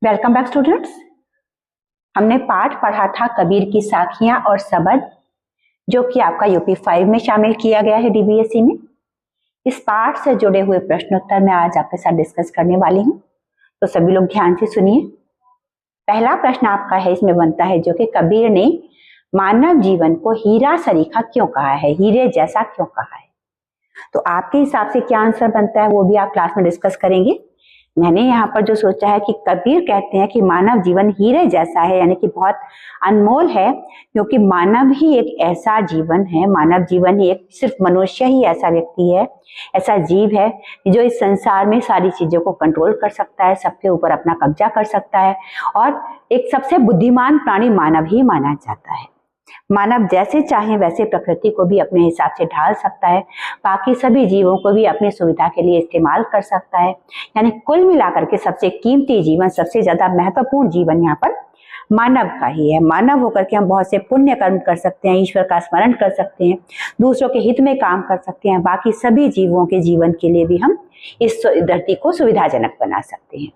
Welcome back students. हमने पाठ पढ़ा था कबीर की साखियां और सबद, जो कि आपका यूपी 5 में शामिल किया गया है डीबीएसई में। इस पाठ से जुड़े हुए प्रश्नोत्तर मैं आज आपके साथ डिस्कस करने वाली हूं, तो सभी लोग ध्यान से सुनिए। पहला प्रश्न आपका है, इसमें बनता है जो कि कबीर ने मानव जीवन को हीरा सरीखा क्यों कहा है, हीरे जैसा क्यों कहा है। तो आपके हिसाब से क्या आंसर बनता है वो भी आप क्लास में डिस्कस करेंगे। मैंने यहाँ पर जो सोचा है कि कबीर कहते हैं कि मानव जीवन हीरे जैसा है, यानी कि बहुत अनमोल है, क्योंकि मानव ही एक ऐसा जीवन है, मानव जीवन ही एक, सिर्फ मनुष्य ही ऐसा व्यक्ति है, ऐसा जीव है जो इस संसार में सारी चीजों को कंट्रोल कर सकता है, सबके ऊपर अपना कब्जा कर सकता है, और एक सबसे बुद्धिमान प्राणी मानव ही माना जाता है। मानव जैसे चाहे वैसे प्रकृति को भी अपने हिसाब से ढाल सकता है, बाकी सभी जीवों को भी अपनी सुविधा के लिए इस्तेमाल कर सकता है। यानी कुल मिलाकर के सबसे कीमती जीवन, सबसे ज्यादा महत्वपूर्ण जीवन यहाँ पर मानव का ही है। मानव होकर के हम बहुत से पुण्य कर्म कर सकते हैं, ईश्वर का स्मरण कर सकते हैं, दूसरों के हित में काम कर सकते हैं, बाकी सभी जीवों के जीवन के लिए भी हम इस धरती को सुविधाजनक बना सकते हैं।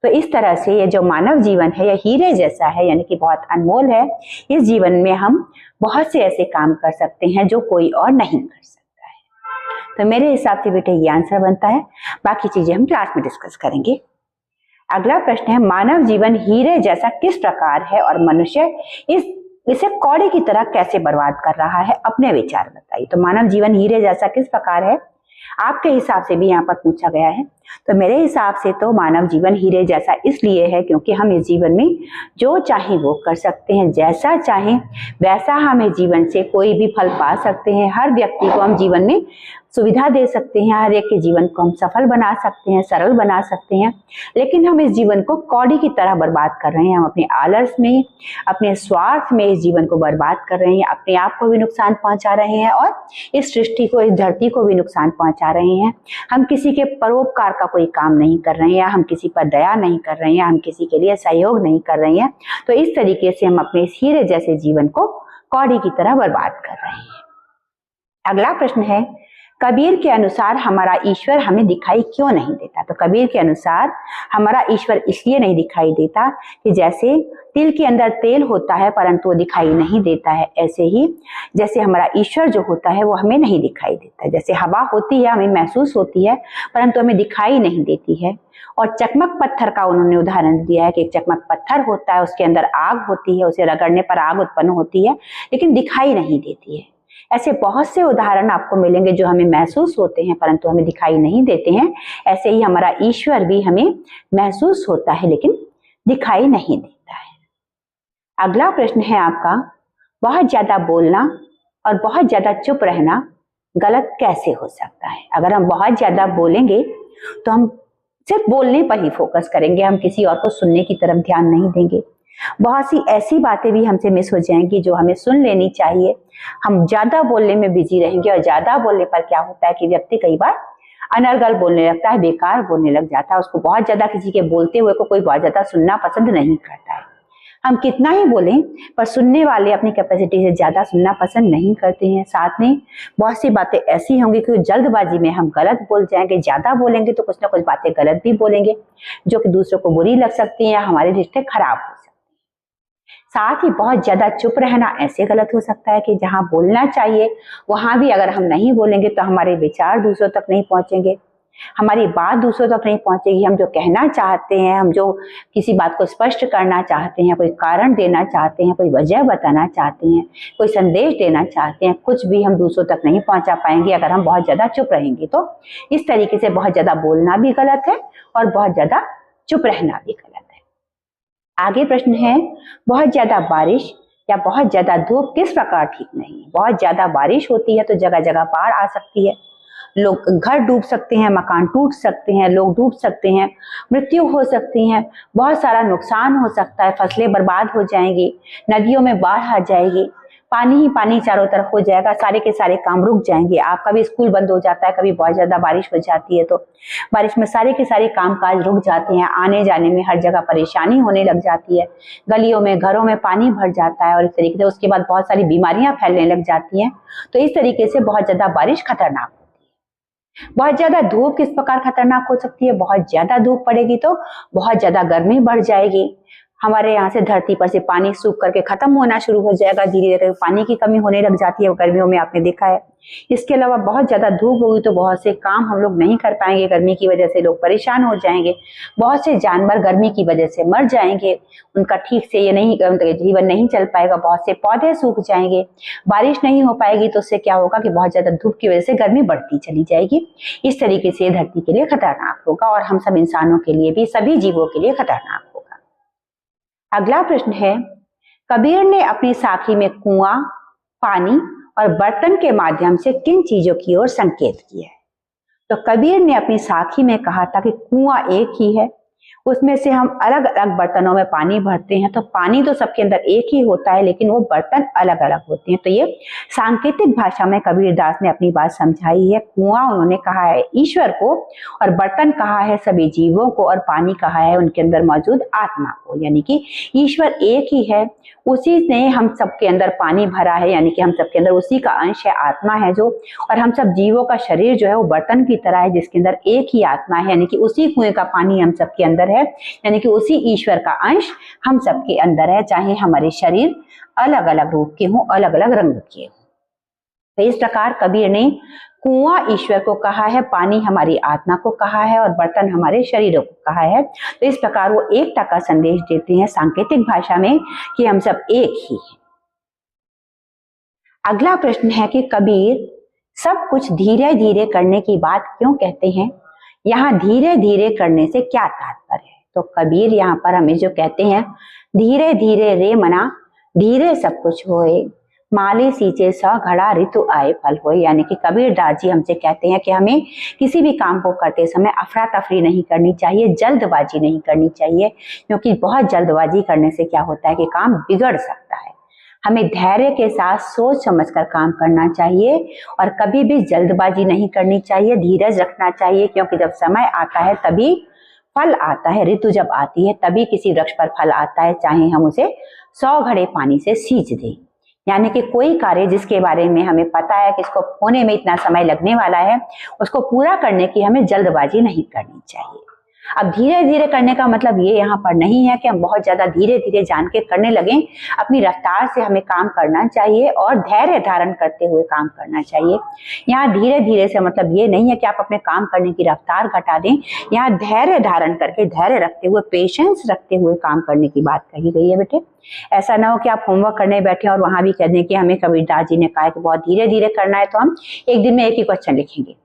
तो इस तरह से ये जो मानव जीवन है यह हीरे जैसा है, यानी कि बहुत अनमोल है। इस जीवन में हम बहुत से ऐसे काम कर सकते हैं जो कोई और नहीं कर सकता है। तो मेरे हिसाब से बेटे ये आंसर बनता है, बाकी चीजें हम क्लास में डिस्कस करेंगे। अगला प्रश्न है, मानव जीवन हीरे जैसा किस प्रकार है और मनुष्य इसे कौड़े की तरह कैसे बर्बाद कर रहा है, अपने विचार बताइए। तो मानव जीवन हीरे जैसा किस प्रकार है आपके हिसाब से भी यहाँ पर पूछा गया है। तो मेरे हिसाब से तो मानव जीवन हीरे जैसा इसलिए है क्योंकि हम इस जीवन में जो चाहे वो कर सकते हैं, जैसा चाहे वैसा हम इस जीवन से कोई भी फल पा सकते हैं। हर व्यक्ति को हम जीवन में सुविधा दे सकते हैं, हर एक के जीवन को हम सफल बना सकते हैं, सरल बना सकते हैं, लेकिन हम इस जीवन को कौड़ी की तरह बर्बाद कर रहे हैं। हम अपने आलस में, अपने स्वार्थ में इस जीवन को बर्बाद कर रहे हैं, अपने आप को भी नुकसान पहुंचा रहे हैं और इस सृष्टि को, इस धरती को भी नुकसान पहुंचा रहे हैं। हम किसी के परोपकार का कोई काम नहीं कर रहे हैं, हम किसी पर दया नहीं कर रहे हैं, हम किसी के लिए सहयोग नहीं कर रहे हैं। तो इस तरीके से हम अपने इस हीरे जैसे जीवन को कौड़ी की तरह बर्बाद कर रहे हैं। अगला प्रश्न है, कबीर के अनुसार हमारा ईश्वर हमें दिखाई क्यों नहीं देता। तो कबीर के अनुसार हमारा ईश्वर इसलिए नहीं दिखाई देता कि जैसे तिल के अंदर तेल होता है परंतु वो दिखाई नहीं देता है, ऐसे ही जैसे हमारा ईश्वर जो होता है वो हमें नहीं दिखाई देता है। जैसे हवा होती है, हमें महसूस होती है परंतु हमें दिखाई नहीं देती है। और चकमक पत्थर का उन्होंने उदाहरण दिया है कि एक चकमक पत्थर होता है, उसके अंदर आग होती है, उसे रगड़ने पर आग उत्पन्न होती है लेकिन दिखाई नहीं देती है। ऐसे बहुत से उदाहरण आपको मिलेंगे जो हमें महसूस होते हैं परंतु हमें दिखाई नहीं देते हैं। ऐसे ही हमारा ईश्वर भी हमें महसूस होता है लेकिन दिखाई नहीं देता है। अगला प्रश्न है आपका, बहुत ज्यादा बोलना और बहुत ज्यादा चुप रहना गलत कैसे हो सकता है। अगर हम बहुत ज्यादा बोलेंगे तो हम सिर्फ बोलने पर ही फोकस करेंगे, हम किसी और को सुनने की तरफ ध्यान नहीं देंगे। बहुत सी ऐसी बातें भी हमसे मिस हो जाएंगी जो हमें सुन लेनी चाहिए। हम ज्यादा बोलने में बिजी रहेंगे और ज्यादा बोलने पर क्या होता है कि व्यक्ति कई बार अनर्गल बोलने लगता है, बेकार बोलने लग जाता है। उसको बहुत ज्यादा किसी के बोलते हुए को कोई बहुत ज्यादा सुनना पसंद नहीं करता है। हम कितना ही बोलें पर सुनने वाले अपनी कैपेसिटी से ज्यादा सुनना पसंद नहीं करते हैं। साथ में बहुत सी बातें ऐसी होंगी कि जल्दबाजी में हम गलत बोल जाएंगे, ज्यादा बोलेंगे तो कुछ ना कुछ बातें गलत भी बोलेंगे जो कि दूसरों को बुरी लग सकती है या हमारे रिश्ते खराब हो सकते हैं। साथ ही बहुत ज्यादा चुप रहना ऐसे गलत हो सकता है कि जहां बोलना चाहिए वहां भी अगर हम नहीं बोलेंगे तो हमारे विचार दूसरों तक नहीं पहुंचेंगे, हमारी बात दूसरों तक नहीं पहुंचेगी। हम जो कहना चाहते हैं, हम जो किसी बात को स्पष्ट करना चाहते हैं, कोई कारण देना चाहते हैं, कोई वजह बताना चाहते हैं, कोई संदेश देना चाहते हैं, कुछ भी हम दूसरों तक नहीं पहुंचा पाएंगे अगर हम बहुत ज्यादा चुप रहेंगे। तो इस तरीके से बहुत ज्यादा बोलना भी गलत है और बहुत ज्यादा चुप रहना भी गलत है। आगे प्रश्न है, बहुत ज्यादा बारिश या बहुत ज्यादा धूप किस प्रकार ठीक नहीं है। बहुत ज्यादा बारिश होती है तो जगह जगह बाढ़ आ सकती है, लोग घर डूब सकते हैं, मकान टूट सकते हैं, लोग डूब सकते हैं, मृत्यु हो सकती है, बहुत सारा नुकसान हो सकता है, फसलें बर्बाद हो जाएंगी, नदियों में बाढ़ आ जाएगी, पानी ही पानी चारों तरफ हो जाएगा, सारे के सारे काम रुक जाएंगे। आपका भी स्कूल बंद हो जाता है, कभी बहुत ज्यादा बारिश हो जाती है तो बारिश में सारे के सारे काम काज रुक जाते हैं, आने जाने में हर जगह परेशानी होने लग जाती है, गलियों में घरों में पानी भर जाता है और इस तरीके से उसके बाद बहुत सारी बीमारियां फैलने लग जाती हैं। तो इस तरीके से बहुत ज्यादा बारिश खतरनाक होती है। बहुत ज्यादा धूप किस प्रकार खतरनाक हो सकती है? बहुत ज्यादा धूप पड़ेगी तो बहुत ज्यादा गर्मी बढ़ जाएगी, हमारे यहाँ से धरती पर से पानी सूख करके खत्म होना शुरू हो जाएगा, धीरे धीरे पानी की कमी होने लग जाती है गर्मियों में, आपने देखा है। इसके अलावा बहुत ज्यादा धूप होगी तो बहुत से काम हम लोग नहीं कर पाएंगे, गर्मी की वजह से लोग परेशान हो जाएंगे, बहुत से जानवर गर्मी की वजह से मर जाएंगे, उनका ठीक से ये नहीं जीवन नहीं चल पाएगा, बहुत से पौधे सूख जाएंगे, बारिश नहीं हो पाएगी तो उससे क्या होगा कि बहुत ज्यादा धूप की वजह से गर्मी बढ़ती चली जाएगी। इस तरीके से धरती के लिए खतरनाक होगा और हम सब इंसानों के लिए भी, सभी जीवों के लिए खतरनाक होगा। अगला प्रश्न है, कबीर ने अपनी साखी में कुआं, पानी और बर्तन के माध्यम से किन चीजों की ओर संकेत किया है? तो कबीर ने अपनी साखी में कहा था कि कुआं एक ही है, उसमें से हम अलग अलग बर्तनों में पानी भरते हैं, तो पानी तो सबके अंदर एक ही होता है लेकिन वो बर्तन अलग अलग होते हैं। तो ये सांकेतिक भाषा में कबीरदास ने अपनी बात समझाई है। कुआं उन्होंने कहा है ईश्वर को, और बर्तन कहा है सभी जीवों को, और पानी कहा है उनके अंदर मौजूद आत्मा को। यानी कि ईश्वर एक ही है, उसी ने हम सबके अंदर पानी भरा है, यानी कि हम सबके अंदर उसी का अंश है, आत्मा है जो, और हम सब जीवों का शरीर जो है वो बर्तन की तरह है जिसके अंदर एक ही आत्मा है, यानी कि उसी कुएं का पानी हम सबके अंदर है, यानी कि उसी ईश्वर का अंश हम सबके अंदर है, चाहे हमारे शरीर अलग अलग रूप के हों, अलग अलग रंग के हों। तो इस प्रकार कबीर ने कुआं ईश्वर को कहा है, पानी हमारी आत्मा को कहा है, और बर्तन हमारे शरीरों को कहा है। तो इस प्रकार वो एकता का संदेश देते हैं सांकेतिक भाषा में कि हम सब एक ही हैं। अगला प्रश्न है कि कबीर सब कुछ धीरे धीरे करने की बात क्यों कहते हैं? यहाँ धीरे धीरे करने से क्या तात्पर्य है? तो कबीर यहाँ पर हमें जो कहते हैं, धीरे धीरे रे मना धीरे सब कुछ होए, माली सींचे सा घड़ा ऋतु आए फल होए। यानी कि कबीरदास जी हमसे कहते हैं कि हमें किसी भी काम को करते समय अफरा तफरी नहीं करनी चाहिए, जल्दबाजी नहीं करनी चाहिए, क्योंकि बहुत जल्दबाजी करने से क्या होता है कि काम बिगड़ सकता है। हमें धैर्य के साथ सोच समझकर काम करना चाहिए और कभी भी जल्दबाजी नहीं करनी चाहिए, धीरज रखना चाहिए, क्योंकि जब समय आता है तभी फल आता है, ऋतु जब आती है तभी किसी वृक्ष पर फल आता है, चाहे हम उसे 100 घड़े पानी से सींच दें। यानी कि कोई कार्य जिसके बारे में हमें पता है कि इसको होने में इतना समय लगने वाला है, उसको पूरा करने की हमें जल्दबाजी नहीं करनी चाहिए। अब धीरे धीरे करने का मतलब ये यहाँ पर नहीं है कि हम बहुत ज्यादा धीरे धीरे जान के करने लगें, अपनी रफ्तार से हमें काम करना चाहिए और धैर्य धारण करते हुए काम करना चाहिए। यहाँ धीरे धीरे से मतलब ये नहीं है कि आप अपने काम करने की रफ्तार घटा दें, यहाँ धैर्य धारण करके, धैर्य रखते हुए, पेशेंस रखते हुए काम करने की बात कही गई है बेटे। ऐसा ना हो कि आप होमवर्क करने बैठे और वहां भी कह दें कि हमें कबीरदास जी ने कहा कि बहुत धीरे धीरे करना है तो हम एक दिन में एक ही क्वेश्चन लिखेंगे।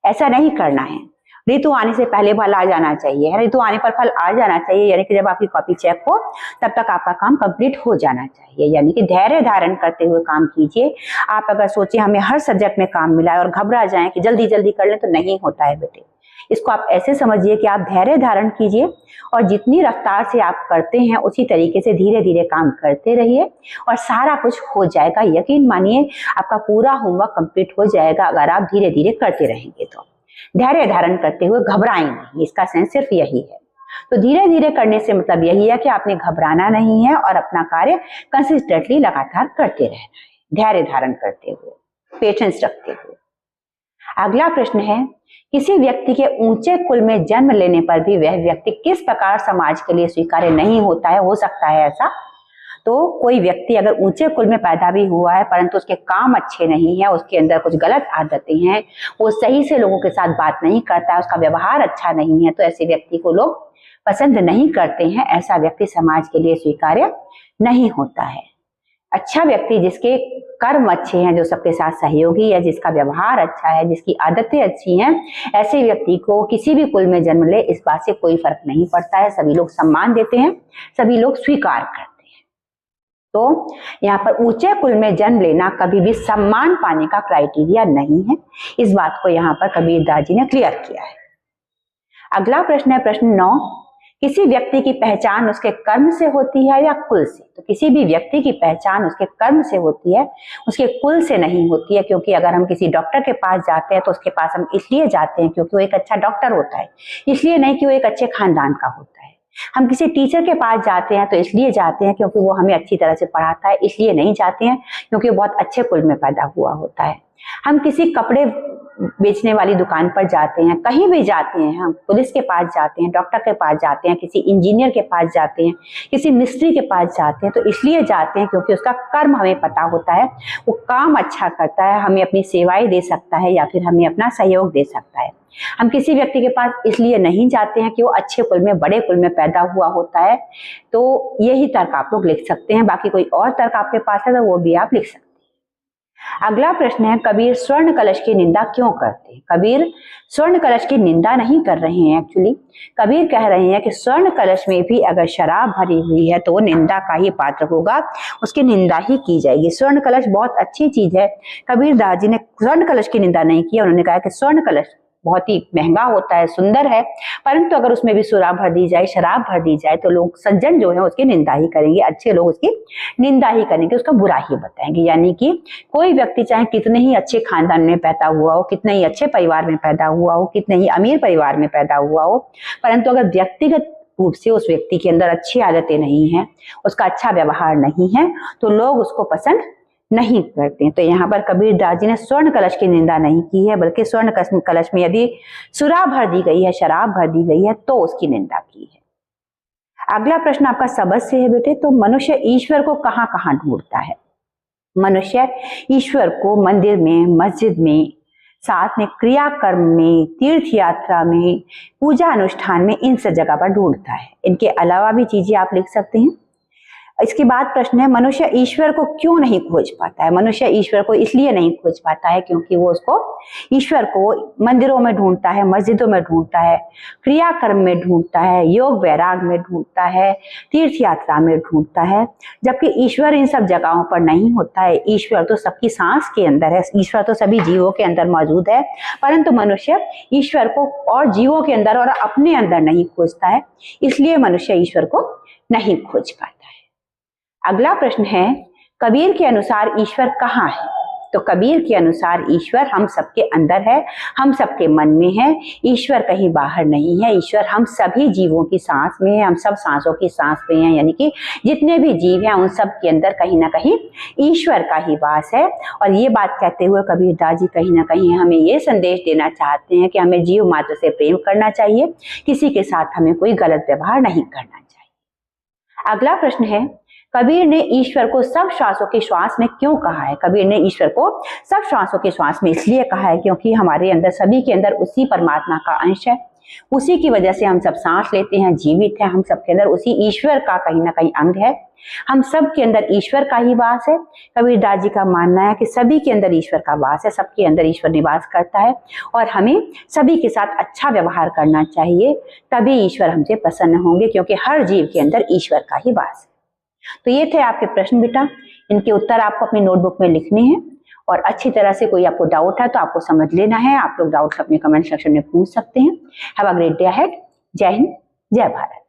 ऐसा नहीं करना है, ऋतु आने से पहले फल आ जाना चाहिए, ऋतु आने पर फल आ जाना चाहिए, यानी कि जब आपकी कॉपी चेक हो तब तक आपका काम कंप्लीट हो जाना चाहिए। यानी कि धैर्य धारण करते हुए काम कीजिए। आप अगर सोचे हमें हर सब्जेक्ट में काम मिला है और घबरा जाएं कि जल्दी जल्दी कर लें, तो नहीं होता है बेटे। इसको आप ऐसे समझिए कि आप धैर्य धारण कीजिए और जितनी रफ्तार से आप करते हैं उसी तरीके से धीरे धीरे काम करते रहिए और सारा कुछ हो जाएगा। यकीन मानिए आपका पूरा होमवर्क कंप्लीट हो जाएगा अगर आप धीरे धीरे करते रहेंगे तो। धैर्य धारण करते हुए घबराएं नहीं, इसका सेंस सिर्फ यही है। तो धीरे धीरे करने से मतलब यही है कि आपने घबराना नहीं है और अपना कार्य कंसिस्टेंटली लगातार करते रहना है, धैर्य धारण करते हुए, पेशेंस रखते हुए। अगला प्रश्न है, किसी व्यक्ति के ऊंचे कुल में जन्म लेने पर भी वह व्यक्ति किस प्रकार समाज के लिए स्वीकार्य नहीं होता है? हो सकता है ऐसा, तो कोई व्यक्ति अगर ऊंचे कुल में पैदा भी हुआ है परंतु उसके काम अच्छे नहीं है, उसके अंदर कुछ गलत आदतें हैं, वो सही से लोगों के साथ बात नहीं करता है, उसका व्यवहार अच्छा नहीं है, तो ऐसे व्यक्ति को लोग पसंद नहीं करते हैं। ऐसा व्यक्ति समाज के लिए स्वीकार्य नहीं होता है। अच्छा व्यक्ति जिसके कर्म अच्छे हैं, जो सबके साथ सहयोगी है, जिसका व्यवहार अच्छा है, जिसकी आदतें अच्छी हैं, ऐसे व्यक्ति को किसी भी कुल में जन्म ले इस बात से कोई फर्क नहीं पड़ता है। सभी लोग सम्मान देते हैं, सभी लोग स्वीकार करते हैं। तो यहाँ पर ऊंचे कुल में जन्म लेना कभी भी सम्मान पाने का क्राइटेरिया नहीं है। इस बात को यहाँ पर कबीरदास जी ने क्लियर किया है। अगला प्रश्न है प्रश्न 9, किसी व्यक्ति की पहचान उसके कर्म से होती है या कुल से? तो किसी भी व्यक्ति की पहचान उसके कर्म से होती है, उसके कुल से नहीं होती है। क्योंकि अगर हम किसी डॉक्टर के पास जाते हैं तो उसके पास हम इसलिए जाते हैं क्योंकि वो एक अच्छा डॉक्टर होता है, इसलिए नहीं कि वो एक अच्छे खानदान का होता है। हम किसी टीचर के पास जाते हैं तो इसलिए जाते हैं क्योंकि वो हमें अच्छी तरह से पढ़ाता है, इसलिए नहीं जाते हैं क्योंकि वो बहुत अच्छे कुल में पैदा हुआ होता है। हम किसी कपड़े बेचने वाली दुकान पर जाते हैं, कहीं भी जाते हैं, हम पुलिस के पास जाते हैं, डॉक्टर के पास जाते हैं, किसी इंजीनियर के पास जाते हैं, किसी मिस्त्री के पास जाते हैं, तो इसलिए जाते हैं क्योंकि उसका कर्म हमें पता होता है, वो काम अच्छा करता है, हमें अपनी सेवाएं दे सकता है या फिर हमें अपना सहयोग दे सकता है। हम किसी व्यक्ति के पास इसलिए नहीं जाते हैं कि वो अच्छे कुल में, बड़े कुल में पैदा हुआ होता है। तो यही तर्क आप लोग लिख सकते हैं, बाकी कोई और तर्क आपके पास है तो वो भी आप लिख सकते हैं। अगला प्रश्न है, कबीर स्वर्ण कलश की निंदा क्यों करते हैं? कबीर स्वर्ण कलश की निंदा नहीं कर रहे हैं। एक्चुअली कबीर कह रहे हैं कि स्वर्ण कलश में भी अगर शराब भरी हुई है तो वो निंदा का ही पात्र होगा, उसकी निंदा ही की जाएगी। स्वर्ण कलश बहुत अच्छी चीज है। कबीर दास जी ने स्वर्ण कलश की निंदा नहीं की, उन्होंने कहा कि स्वर्ण कलश बहुत ही महंगा होता है, सुंदर है, परंतु अगर उसमें भी शराब भर दी जाए, शराब भर दी जाए तो लोग, सज्जन जो है उसकी निंदा ही करेंगे, अच्छे लोग उसकी निंदा ही करेंगे, उसका बुरा ही बताएंगे। यानी कि कोई व्यक्ति चाहे कितने ही अच्छे खानदान में पैदा हुआ हो, कितने ही अच्छे परिवार में पैदा हुआ हो, कितने ही अमीर परिवार में पैदा हुआ हो, परंतु अगर व्यक्तिगत रूप से उस व्यक्ति के अंदर अच्छी आदतें नहीं है, उसका अच्छा व्यवहार नहीं है, तो लोग उसको पसंद नहीं करते। तो यहाँ पर कबीर दास जी ने स्वर्ण कलश की निंदा नहीं की है, बल्कि स्वर्ण कलश में यदि सुरा भर दी गई है, शराब भर दी गई है, तो उसकी निंदा की है। अगला प्रश्न आपका सबद से है बेटे। तो मनुष्य ईश्वर को कहाँ कहाँ ढूंढता है? मनुष्य ईश्वर को मंदिर में, मस्जिद में, साथ में क्रियाकर्म में, तीर्थ यात्रा में, पूजा अनुष्ठान में, इन सब जगह पर ढूंढता है। इनके अलावा भी चीजें आप लिख सकते हैं। इसके बाद प्रश्न है, मनुष्य ईश्वर को क्यों नहीं खोज पाता है? मनुष्य ईश्वर को इसलिए नहीं खोज पाता है क्योंकि वो उसको, ईश्वर को मंदिरों में ढूंढता है, मस्जिदों में ढूंढता है, क्रियाकर्म में ढूंढता है, योग वैराग में ढूंढता है, तीर्थ यात्रा में ढूंढता है, जबकि ईश्वर इन सब जगहों पर नहीं होता है। ईश्वर तो सबकी सांस के अंदर है, ईश्वर तो सभी जीवों के अंदर मौजूद है, परंतु मनुष्य ईश्वर को और जीवों के अंदर और अपने अंदर नहीं खोजता है, इसलिए मनुष्य ईश्वर को नहीं खोज पाता है। अगला प्रश्न है, कबीर के अनुसार ईश्वर कहाँ है? तो कबीर के अनुसार ईश्वर हम सबके अंदर है, हम सबके मन में है, ईश्वर कहीं बाहर नहीं है। ईश्वर हम सभी जीवों की सांस में है, हम सब सांसों की सांस में है, यानी कि जितने भी जीव हैं उन सब के अंदर कहीं ना कहीं ईश्वर का ही वास है। और ये बात कहते हुए कबीर दास जी कहीं ना कहीं हमें ये संदेश देना चाहते हैं कि हमें जीव मात्र से प्रेम करना चाहिए, किसी के साथ हमें कोई गलत व्यवहार नहीं करना चाहिए। अगला प्रश्न है, कबीर ने ईश्वर को सब श्वासों के श्वास में क्यों कहा है? कबीर ने ईश्वर को सब श्वासों के श्वास में इसलिए कहा है क्योंकि हमारे अंदर, सभी के अंदर उसी परमात्मा का अंश है, उसी की वजह से हम सब सांस लेते हैं, जीवित हैं, हम सबके अंदर उसी ईश्वर का कहीं ना कहीं अंग है, हम सब के अंदर ईश्वर का ही वास है। कबीर दास जी का मानना है कि सभी के अंदर ईश्वर का वास है, सबके अंदर ईश्वर निवास करता है और हमें सभी के साथ अच्छा व्यवहार करना चाहिए, तभी ईश्वर हमसे प्रसन्न होंगे, क्योंकि हर जीव के अंदर ईश्वर का ही वास है। तो ये थे आपके प्रश्न बेटा, इनके उत्तर आपको अपनी नोटबुक में लिखने हैं और अच्छी तरह से कोई आपको डाउट है तो आपको समझ लेना है। आप लोग डाउट्स अपने कमेंट सेक्शन में पूछ सकते हैं। Have a great day ahead. जय हिंद, जय भारत।